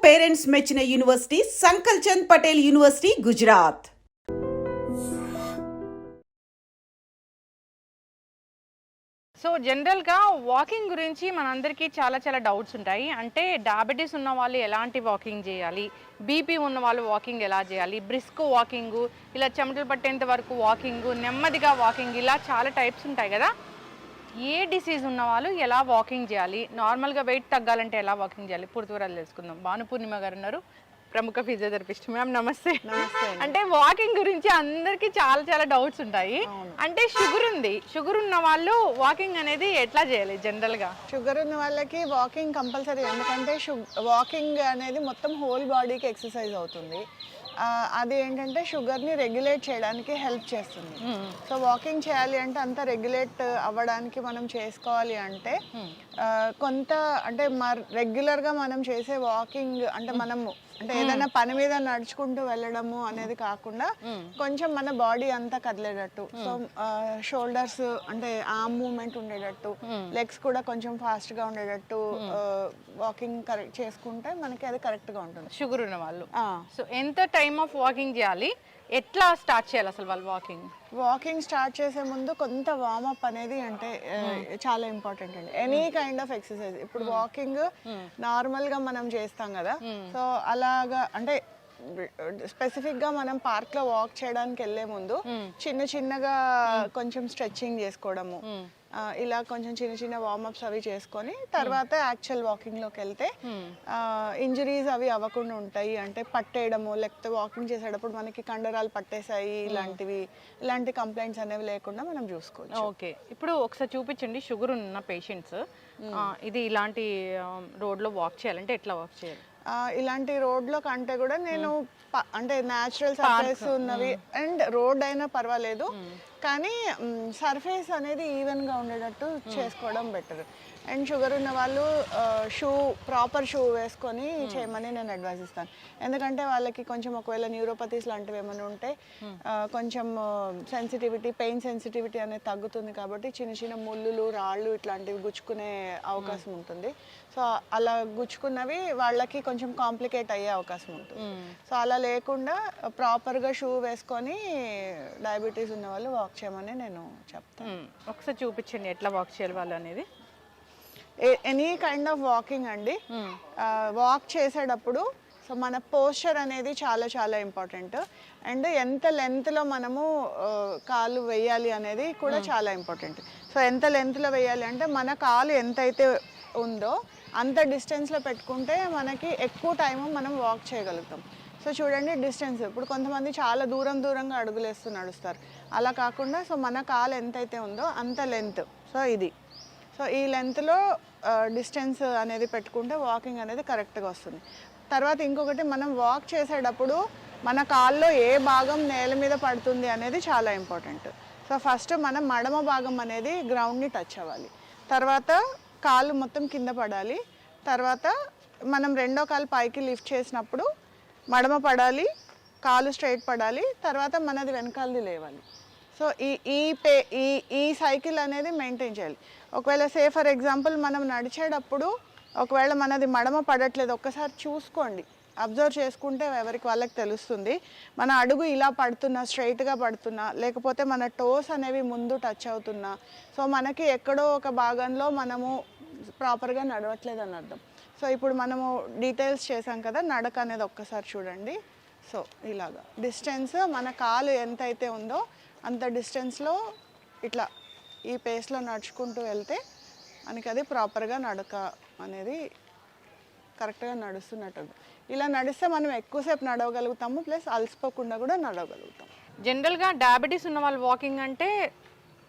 Parents మెచ్చిన university Sankalchand Patel university Gujarat. So జనరల్గా walking గురించి మనందరికీ చాలా డౌట్స్ ఉంటాయి. అంటే డయాబెటీస్ ఉన్న వాళ్ళు ఎలాంటి వాకింగ్ చేయాలి, బీపీ ఉన్న వాళ్ళు వాకింగ్ ఎలా చేయాలి, బ్రిస్క్ వాకింగ్, ఇలా చెమటలు పట్టేంత వరకు వాకింగ్, నెమ్మదిగా వాకింగ్, ఇలా చాలా టైప్స్ ఉంటాయి కదా. ఏ డిసీజ్ ఉన్న వాళ్ళు ఎలా వాకింగ్ చేయాలి, నార్మల్గా వెయిట్ తగ్గాలంటే ఎలా వాకింగ్ చేయాలి, పూర్తి వివరాలు తెలుసుకుందాం. భానుపూర్ణిమ గారు ఉన్నారు, ప్రముఖ ఫిజియోథెరపిస్ట్. మ్యామ్ నమస్తే. అంటే వాకింగ్ గురించి అందరికి చాలా డౌట్స్ ఉంటాయి. అంటే షుగర్ ఉన్న వాళ్ళు వాకింగ్ అనేది ఎట్లా చేయాలి? జనరల్ గా షుగర్ ఉన్న వాళ్ళకి వాకింగ్ కంపల్సరీ, ఎందుకంటే వాకింగ్ అనేది మొత్తం హోల్ బాడీకి ఎక్సర్సైజ్ అవుతుంది. అది ఏంటంటే షుగర్ని రెగ్యులేట్ చేయడానికి హెల్ప్ చేస్తుంది. సో వాకింగ్ చేయాలి అంటే అంతా రెగ్యులేట్ అవ్వడానికి మనం చేసుకోవాలి అంటే కొంత అంటే రెగ్యులర్గా మనం చేసే వాకింగ్ అంటే మనము అంటే ఏదైనా పని మీద నడుచుకుంటూ వెళ్ళడము అనేది కాకుండా కొంచెం మన బాడీ అంతా కదిలేటట్టు, సో షోల్డర్స్ అంటే ఆర్మ్ మూవ్మెంట్ ఉండేటట్టు, లెగ్స్ కూడా కొంచెం ఫాస్ట్ గా ఉండేటట్టు వాకింగ్ కరెక్ట్ చేసుకుంటే మనకి అది కరెక్ట్ గా ఉంటుంది. షుగర్ ఉన్న వాళ్ళు సో ఎంత టైమ్ ఆఫ్ వాకింగ్ చేయాలి, ఎట్లా స్టార్ట్ చేయాలి అసలు వాళ్ళు? వాకింగ్ స్టార్ట్ చేసే ముందు కొంత వార్మప్ అనేది అంటే చాలా ఇంపార్టెంట్ అండి. Any kind of exercise. ఇప్పుడు వాకింగ్ నార్మల్ గా మనం చేస్తాం కదా, సో అలాగా అంటే స్పెసిఫిక్ గా మనం పార్క్ లో వాక్ చేయడానికి వెళ్లే ముందు చిన్నగా కొంచెం స్ట్రెచ్చింగ్ చేసుకోవడము, ఇలా కొంచెం చిన్న వార్మప్స్ అవి చేసుకొని తర్వాత యాక్చువల్ వాకింగ్ లోకి వెళ్తే ఇంజరీస్ అవి అవ్వకుండా ఉంటాయి. అంటే పట్టేయడము, లేకపోతే వాకింగ్ చేసేటప్పుడు మనకి కండరాలు పట్టేసాయి, ఇలాంటి కంప్లైంట్స్ అనేవి లేకుండా మనం చూసుకోవచ్చు. ఓకే, ఇప్పుడు ఒకసారి చూపించండి. షుగర్ ఉన్న పేషెంట్స్ ఇది ఇలాంటి రోడ్ లో వాక్ చేయాలంటే ఎట్లా వాక్ చేయాలి? ఇలాంటి రోడ్లో కంటే కూడా నేను అంటే న్యాచురల్ సర్ఫేస్ ఉన్నవి అండ్ రోడ్ అయినా పర్వాలేదు, కానీ సర్ఫేస్ అనేది ఈవెన్గా ఉండేటట్టు చేసుకోవడం బెటర్. అండ్ షుగర్ ఉన్న వాళ్ళు ప్రాపర్ షూ వేసుకొని చేయమని నేను అడ్వైజ్ ఇస్తాను. ఎందుకంటే వాళ్ళకి కొంచెం ఒకవేళ న్యూరోపతీస్ లాంటివి ఏమైనా ఉంటే కొంచెం పెయిన్ సెన్సిటివిటీ అనేది తగ్గుతుంది. కాబట్టి చిన్న ముళ్ళులు, రాళ్ళు ఇట్లాంటివి గుచ్చుకునే అవకాశం ఉంటుంది. సో అలా గుచ్చుకున్నవి వాళ్ళకి కొంచెం కాంప్లికేట్ అయ్యే అవకాశం ఉంటుంది. సో అలా లేకుండా ప్రాపర్గా షూ వేసుకొని డయాబెటీస్ ఉన్న వాళ్ళు వాక్ చేయమని నేను చెప్తాను. ఒకసారి చూపించండి ఎట్లా వాక్ చేయాలి వాళ్ళు అనేది. ఎనీ కైండ్ ఆఫ్ వాకింగ్ అండి, వాక్ చేసేటప్పుడు సో మన పోస్చర్ అనేది చాలా ఇంపార్టెంట్. అండ్ ఎంత లెంత్లో మనము కాలు వేయాలి అనేది కూడా చాలా ఇంపార్టెంట్. సో ఎంత లెంత్లో వేయాలి అంటే మన కాలు ఎంతైతే ఉందో అంత డిస్టెన్స్లో పెట్టుకుంటే మనకి ఎక్కువ టైము మనం వాక్ చేయగలుగుతాం. సో చూడండి డిస్టెన్స్, ఇప్పుడు కొంతమంది చాలా దూరంగా అడుగులేస్తూ నడుస్తారు. అలా కాకుండా సో మన కాలు ఎంతైతే ఉందో అంత లెంత్, సో ఈ లెంత్లో డిస్టెన్స్ అనేది పెట్టుకుంటే వాకింగ్ అనేది కరెక్ట్గా వస్తుంది. తర్వాత ఇంకొకటి, మనం వాక్ చేసేటప్పుడు మన కాల్లో ఏ భాగం నేల మీద పడుతుంది అనేది చాలా ఇంపార్టెంట్. సో ఫస్ట్ మనం మడమ భాగం అనేది గ్రౌండ్ని టచ్ అవ్వాలి, తర్వాత కాలు మొత్తం కింద పడాలి, తర్వాత మనం రెండో కాలు పైకి లిఫ్ట్ చేసినప్పుడు మడమ పడాలి, కాలు స్ట్రైట్ పడాలి, తర్వాత మనది వెనకాలది లేవాలి. సో ఈ సైకిల్ అనేది మెయింటైన్ చేయాలి. ఒకవేళ ఫర్ ఎగ్జాంపుల్ మనం నడిచేటప్పుడు ఒకవేళ మనది మడమ పడట్లేదు, ఒక్కసారి చూసుకోండి, అబ్జర్వ్ చేసుకుంటే ఎవరికి వాళ్ళకి తెలుస్తుంది. మన అడుగు ఇలా పడుతున్నా, స్ట్రైట్గా పడుతున్నా, లేకపోతే మన టోస్ అనేవి ముందు టచ్ అవుతున్నా, సో మనకి ఎక్కడో ఒక భాగంలో మనము ప్రాపర్గా నడవట్లేదు అని అర్థం. సో ఇప్పుడు మనము డీటెయిల్స్ చేసాం కదా, నడక అనేది ఒక్కసారి చూడండి. సో ఇలాగా డిస్టెన్స్ మన కాలు ఎంతైతే ఉందో అంత డిస్టెన్స్లో ఇట్లా ఈ పేస్లో నడుచుకుంటూ వెళ్తే మనకి అది ప్రాపర్గా నడక అనేది కరెక్ట్గా నడుస్తున్నట్టు. ఇలా నడిస్తే మనం ఎక్కువసేపు నడవగలుగుతాము, ప్లస్ అలసిపోకుండా కూడా నడవగలుగుతాం. జనరల్గా డయాబెటీస్ ఉన్న వాళ్ళు వాకింగ్ అంటే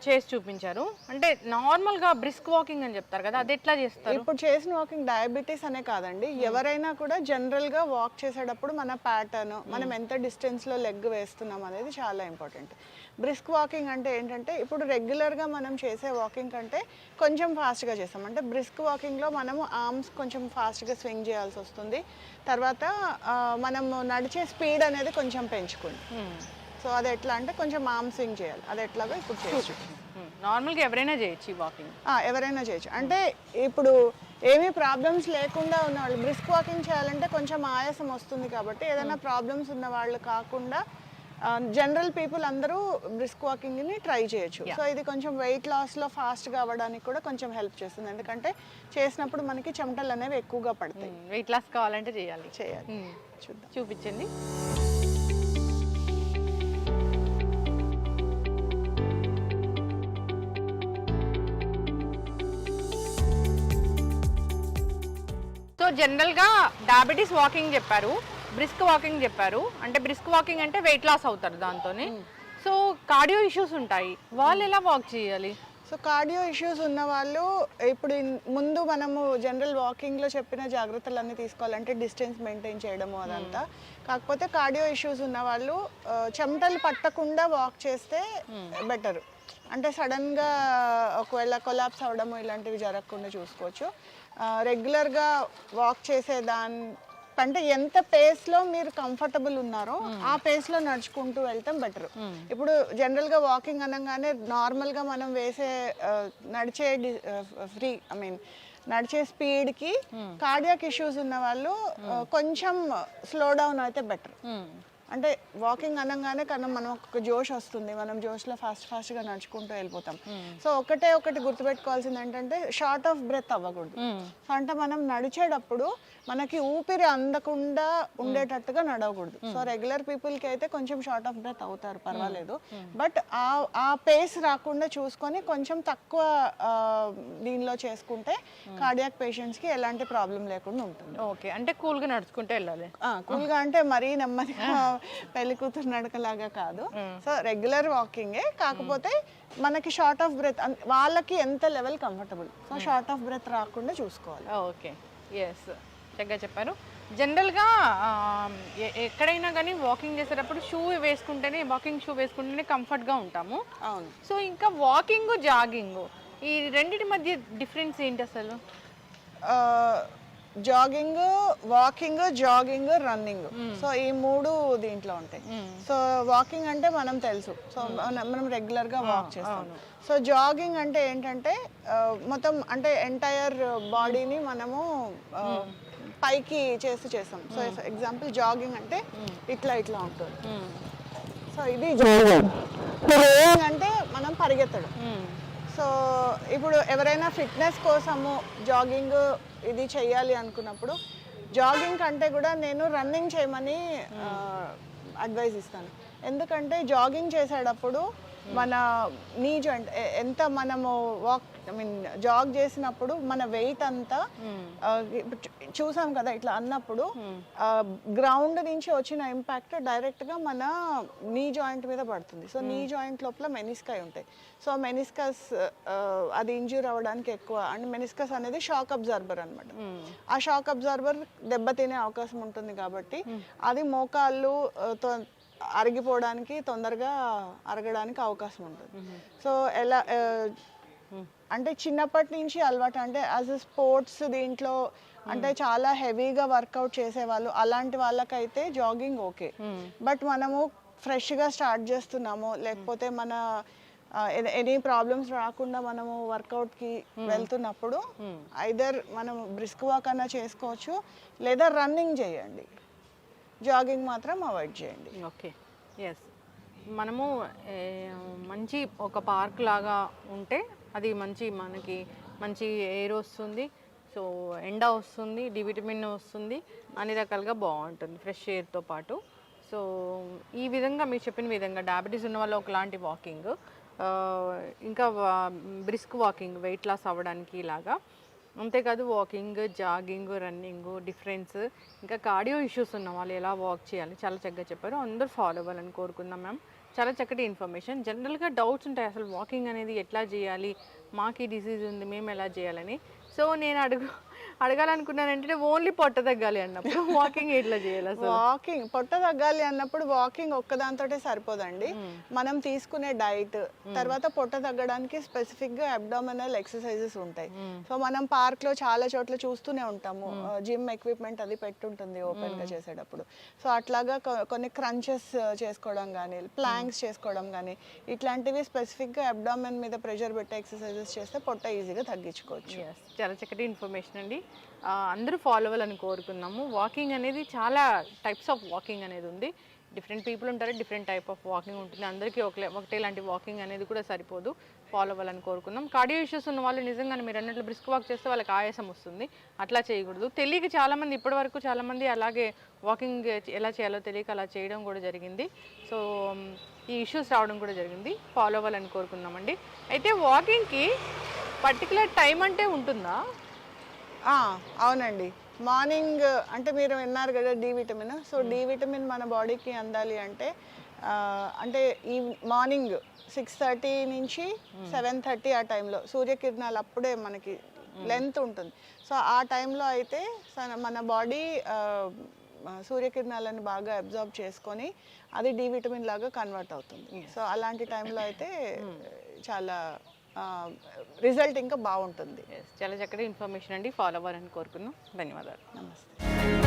చేసి చూపించారు, అంటే నార్మల్గా బ్రిస్క్ వాకింగ్ అని చెప్తారు కదా, అది ఎట్లా చేస్తారు? ఇప్పుడు చేసిన వాకింగ్ డయాబెటీస్ అనే కాదండి, ఎవరైనా కూడా జనరల్గా వాక్ చేసేటప్పుడు మన ప్యాటర్న్, మనం ఎంత డిస్టెన్స్లో లెగ్ వేస్తున్నాం అనేది చాలా ఇంపార్టెంట్. బ్రిస్క్ వాకింగ్ అంటే ఏంటంటే ఇప్పుడు రెగ్యులర్గా మనం చేసే వాకింగ్ కంటే కొంచెం ఫాస్ట్గా చేస్తాం. అంటే బ్రిస్క్ వాకింగ్లో మనము ఆర్మ్స్ కొంచెం ఫాస్ట్గా స్వింగ్ చేయాల్సి వస్తుంది, తర్వాత మనము నడిచే స్పీడ్ అనేది కొంచెం పెంచుకుంటాం. సో అది ఎట్లా అంటే కొంచెం ఆర్మ్ స్వింగ్ చేయాలి, అది ఎట్లాగో ఇప్పుడు చేయొచ్చు. నార్మల్గా ఎవరైనా చేయొచ్చు ఈ వాకింగ్? ఎవరైనా చేయొచ్చు. అంటే ఇప్పుడు ఏమీ ప్రాబ్లమ్స్ లేకుండా ఉన్నవాళ్ళు బ్రిస్క్ వాకింగ్ చేయాలంటే కొంచెం ఆయాసం వస్తుంది కాబట్టి ఏదైనా ప్రాబ్లమ్స్ ఉన్న వాళ్ళు కాకుండా జనరల్ పీపుల్ అందరూ బ్రిస్క్ వాకింగ్ని ట్రై చేయొచ్చు. సో ఇది కొంచెం వెయిట్ లాస్లో ఫాస్ట్గా అవ్వడానికి కూడా కొంచెం హెల్ప్ చేస్తుంది, ఎందుకంటే చేసినప్పుడు మనకి చెమటలు అనేవి ఎక్కువగా పడతాయి. వెయిట్ లాస్ కావాలంటే చేయాలి. చూద్దాం, చూపించండి. సో జనరల్గా డయాబెటీస్ వాకింగ్ చెప్పారు, బ్రిస్క్ వాకింగ్ చెప్పారు. అంటే బ్రిస్క్ వాకింగ్ అంటే వెయిట్ లాస్ అవుతారు దాంతోనే. సో కార్డియో ఇష్యూస్ ఉంటాయి, వాళ్ళు ఎలా వాక్ చేయాలి? సో కార్డియో ఇష్యూస్ ఉన్న వాళ్ళు ఇప్పుడు ముందు మనము జనరల్ వాకింగ్లో చెప్పిన జాగ్రత్తలన్నీ తీసుకోవాలంటే డిస్టెన్స్ మెయింటైన్ చేయడము అదంతా. కాకపోతే కార్డియో ఇష్యూస్ ఉన్న వాళ్ళు చెమటలు పట్టకుండా వాక్ చేస్తే బెటర్. అంటే సడన్గా ఒకవేళ కొలాప్స్ అవ్వడము ఇలాంటివి జరగకుండా చూసుకోవచ్చు. రెగ్యులర్గా వాక్ చేసే అంటే ఎంత పేస్లో మీరు కంఫర్టబుల్ ఉన్నారో ఆ పేస్లో నడుచుకుంటూ వెళ్తాం బెటర్. ఇప్పుడు జనరల్గా వాకింగ్ అనగానే నార్మల్గా మనం నడిచే నడిచే స్పీడ్కి కార్డియాక్ ఇష్యూస్ ఉన్న వాళ్ళు కొంచెం స్లో డౌన్ అయితే బెటర్. అంటే వాకింగ్ అనగానే కన్నా మనం ఒక జోష్ వస్తుంది, మనం జోష్లో ఫాస్ట్గా నడుచుకుంటూ వెళ్ళిపోతాం. సో ఒకటి గుర్తుపెట్టుకోవాల్సింది ఏంటంటే షార్ట్ ఆఫ్ బ్రెత్ అవ్వకూడదు. సో అంటే మనం నడిచేటప్పుడు మనకి ఊపిరి అందకుండా ఉండేటట్టుగా నడవకూడదు. సో రెగ్యులర్ పీపుల్కి అయితే కొంచెం షార్ట్ ఆఫ్ బ్రెత్ అవుతారు, పర్వాలేదు. బట్ ఆ పేస్ రాకుండా చూసుకొని కొంచెం తక్కువ దీనిలో చేసుకుంటే కార్డియాక్ పేషెంట్స్కి ఎలాంటి ప్రాబ్లం లేకుండా ఉంటుంది. ఓకే, అంటే కూల్గా నడుచుకుంటూ వెళ్ళాలి. కూల్గా అంటే మరీ నెమ్మదిగా పెళ్లి కూతురు నడకలాగా కాదు. సో రెగ్యులర్ వాకింగే, కాకపోతే మనకి షార్ట్ ఆఫ్ బ్రెత్ వాళ్ళకి ఎంత level comfortable, so short of breath రాకుండా చూసుకోవాలి. ఓకే, ఎస్, చక్కగా చెప్పారు. జనరల్గా ఎక్కడైనా కానీ వాకింగ్ చేసేటప్పుడు వాకింగ్ షూ వేసుకుంటేనే కంఫర్ట్గా ఉంటాము. అవును. సో ఇంకా వాకింగ్ జాగింగ్ ఈ రెండింటి మధ్య డిఫరెన్స్ ఏంటి అసలు? Jogging, walking, jogging, running, so ఈ మూడు దీంట్లో ఉంటాయి. సో వాకింగ్ అంటే మనం తెలుసు, సో మనం రెగ్యులర్గా వాక్ చేస్తాం. సో జాగింగ్ అంటే ఏంటంటే మొత్తం అంటే ఎంటైర్ బాడీని మనము పైకి చేస్తాం. సో ఎగ్జాంపుల్ జాగింగ్ అంటే ఇట్లా ఉంటుంది. సో ఇది జాగింగ్ అంటే మనం పరిగెత్తడం. సో ఇప్పుడు ఎవరైనా ఫిట్నెస్ కోసము జాగింగ్ ఇది చేయాలి అనుకున్నప్పుడు జాగింగ్ కంటే కూడా నేను రన్నింగ్ చేయమని అడ్వైజ్ ఇస్తాను. ఎందుకంటే జాగింగ్ చేసేటప్పుడు మన నీ జాయింట్ ఎంత మనము జాగ్ చేసినప్పుడు మన వెయిట్ అంతా చూసాం కదా ఇట్లా అన్నప్పుడు గ్రౌండ్ నుంచి వచ్చిన ఇంపాక్ట్ డైరెక్ట్గా మన నీ జాయింట్ మీద పడుతుంది. సో నీ జాయింట్ లోపల మెనిస్కై ఉంటాయి. సో మెనిస్కస్ అది ఇంజ్యూర్ అవ్వడానికి ఎక్కువ, అండ్ మెనిస్కస్ అనేది షాక్ అబ్జార్బర్ అనమాట. ఆ షాక్ అబ్జార్బర్ దెబ్బతినే అవకాశం ఉంటుంది కాబట్టి అది మోకాళ్ళు అరిగిపోవడానికి తొందరగా అరగడానికి అవకాశం ఉంటుంది. సో ఎలా అంటే చిన్నప్పటి నుంచి అలవాటు, అంటే యాజ్ ఎ స్పోర్ట్స్ దీంట్లో అంటే చాలా హెవీగా వర్కౌట్ చేసేవాళ్ళు అలాంటి వాళ్ళకైతే జాగింగ్ ఓకే. బట్ మనము ఫ్రెష్గా స్టార్ట్ చేస్తున్నాము, లేకపోతే మన ఎనీ ప్రాబ్లమ్స్ రాకుండా మనము వర్కౌట్కి వెళ్తున్నప్పుడు ఐదర్ మనం బ్రిస్క్ వాక్ అన్నా చేసుకోవచ్చు, లేదా రన్నింగ్ చేయండి, జాగింగ్ మాత్రం అవాయిడ్ చేయండి. Okay, yes. మనము మంచి ఒక పార్క్ లాగా ఉంటే అది మనకి మంచి ఎయిర్ వస్తుంది, సో ఎండ వస్తుంది, డి విటమిన్ వస్తుంది, అన్ని రకాలుగా బాగుంటుంది ఫ్రెష్ ఎయిర్తో పాటు. సో ఈ విధంగా మీరు చెప్పిన విధంగా డయాబెటీస్ ఉన్న వాళ్ళు ఒకలాంటి వాకింగ్, ఇంకా బ్రిస్క్ వాకింగ్ వెయిట్ లాస్ అవ్వడానికి ఇలాగా. అంతేకాదు వాకింగ్, జాగింగ్, రన్నింగ్ డిఫరెన్స్, ఇంకా కార్డియో ఇష్యూస్ ఉన్న వాళ్ళు ఎలా వాక్ చేయాలి చాలా చక్కగా చెప్పారు. అందరూ ఫాలో అవ్వాలని కోరుకుందాం మ్యామ్. చాలా చక్కటి ఇన్ఫర్మేషన్. జనరల్గా డౌట్స్ ఉంటాయి అసలు వాకింగ్ అనేది ఎట్లా చేయాలి, మాకు ఈ డిసీజ్ ఉంది మేము ఎలా చేయాలని. సో నేను అడగాలనుకున్నానంటే ఓన్లీ పొట్ట తగ్గాలి అన్నప్పుడు వాకింగ్ ఎట్లా చేయాలి అసలు? వాకింగ్ పొట్ట తగ్గాలి అన్నప్పుడు వాకింగ్ ఒక్కదాంతోటే సరిపోదండి. మనం తీసుకునే డైట్ తర్వాత పొట్ట తగ్గడానికి స్పెసిఫిక్ గా అబ్డామినల్ ఎక్సర్సైజెస్ ఉంటాయి. సో మనం పార్క్ లో చాలా చోట్ల చూస్తూనే ఉంటాము, జిమ్ ఎక్విప్మెంట్ అది పెట్టుంటుంది ఓపెన్ గా చేసేటప్పుడు. సో అట్లాగా కొన్ని క్రంచెస్ చేసుకోవడం కానీ, ప్లాంక్స్ చేసుకోవడం కానీ, ఇట్లాంటివి స్పెసిఫిక్ గా అబ్డామిన్ మీద ప్రెషర్ పెట్టే ఎక్సర్సైజెస్ చేస్తే పొట్ట ఈజీగా తగ్గించుకోవచ్చు. చాలా చక్కటి ఇన్ఫర్మేషన్ అండి. అందరూ ఫాలో అవ్వాలని కోరుకున్నాము. వాకింగ్ అనేది చాలా టైప్స్ ఆఫ్ వాకింగ్ అనేది ఉంది. డిఫరెంట్ పీపుల్ ఉంటారు, డిఫరెంట్ టైప్ ఆఫ్ వాకింగ్ ఉంటుంది. అందరికీ ఒకటే లాంటి వాకింగ్ అనేది కూడా సరిపోదు. ఫాలో అవ్వాలని కోరుకున్నాం. కార్డియో ఇష్యూస్ ఉన్న వాళ్ళు నిజంగానే మీరు అన్నట్లు బ్రిస్క్ వాక్ చేస్తే వాళ్ళకి ఆయాసం వస్తుంది, అట్లా చేయకూడదు. తెలియక చాలామంది ఇప్పటివరకు చాలామంది అలాగే వాకింగ్ ఎలా చేయాలో తెలియక అలా చేయడం కూడా జరిగింది. సో ఈ ఇష్యూస్ రావడం కూడా జరిగింది. ఫాలో అవ్వాలని కోరుకున్నామండి. అయితే వాకింగ్కి పర్టికులర్ టైం అంటే ఉంటుందా? అవునండి. మార్నింగ్ అంటే మీరు విన్నారు కదా D vitamin. So D vitamin మన బాడీకి అందాలి అంటే అంటే ఈ మార్నింగ్ 6:30 నుంచి 7:30 ఆ టైంలో సూర్యకిరణాలు అప్పుడే మనకి లెంత్ ఉంటుంది. సో ఆ టైంలో అయితే మన బాడీ సూర్యకిరణాలను బాగా అబ్జార్బ్ చేసుకొని అది డి విటమిన్ లాగా కన్వర్ట్ అవుతుంది. సో అలాంటి టైంలో అయితే చాలా రిజల్ట్ ఇంకా బాగుంటుంది. చాలా చక్కటి ఇన్ఫర్మేషన్ అండి. ఫాలో అవ్వాలని కోరుకున్నాం. ధన్యవాదాలు. నమస్తే.